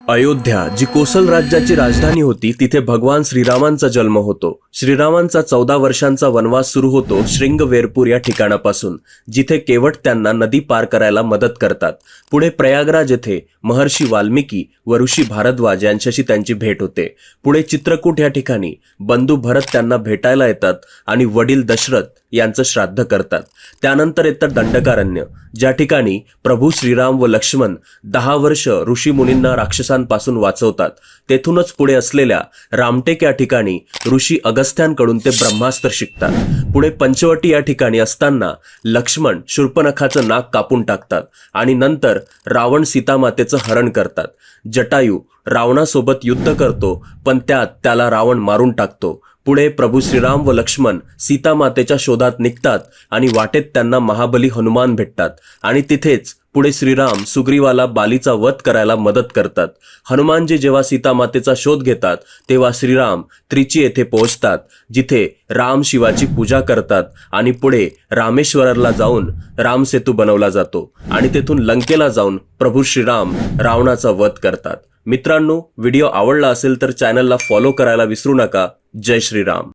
अयोध्या जी कोसल राज्याची राजधानी होती तिथे भगवान श्रीरामांचा जन्म होतो। श्रीरामांचा 14 वर्षांचा वनवास सुरू होतो श्रृंगवेरपूर या ठिकाणापासून, जिथे केवट त्यांना नदी पार करायला मदत करतात। पुढे प्रयागराज येथे महर्षी वाल्मिकी व ऋषी भारद्वाज यांच्याशी त्यांची भेट होते। पुढे चित्रकूट या ठिकाणी बंधू भरत त्यांना भेटायला येतात आणि वडील दशरथ यांचं श्राद्ध करतात। त्यानंतर येतं दंडकारण्य, ज्या ठिकाणी प्रभू श्रीराम व लक्ष्मण 10 वर्ष ऋषी मुनींना राक्षसांपासून वाचवतात। तेथूनच पुढे असलेल्या रामटेक या ठिकाणी ऋषी अगस्त्यांकडून ते ब्रह्मास्त्र शिकतात। पुढे पंचवटी या ठिकाणी असताना लक्ष्मण शूर्पणखाचं नाक कापून टाकतात आणि नंतर रावण सीतामातेचं हरण करतात। जटायू रावणासोबत युद्ध करतो, पण त्यात त्याला रावण मारून टाकतो। पुढे प्रभू श्रीराम व लक्ष्मण सीतामातेच्या शोधात निघतात आणि वाटेत त्यांना महाबली हनुमान भेटतात आणि तिथेच पुढे श्रीराम सुग्रीवाला बालीचा वध करायला मदत करतात। हनुमानजी जेव्हा सीतामातेचा शोध घेतात तेव्हा श्रीराम त्रिची येथे पोहोचतात, जिथे राम शिवाची पूजा करतात आणि पुढे रामेश्वरला जाऊन रामसेतू बनवला जातो आणि तेथून लंकेला जाऊन प्रभू श्रीराम रावणाचा वध करतात। मित्रांनो, व्हिडिओ आवडला असेल तर चॅनलला फॉलो करायला विसरू नका। जय श्रीराम।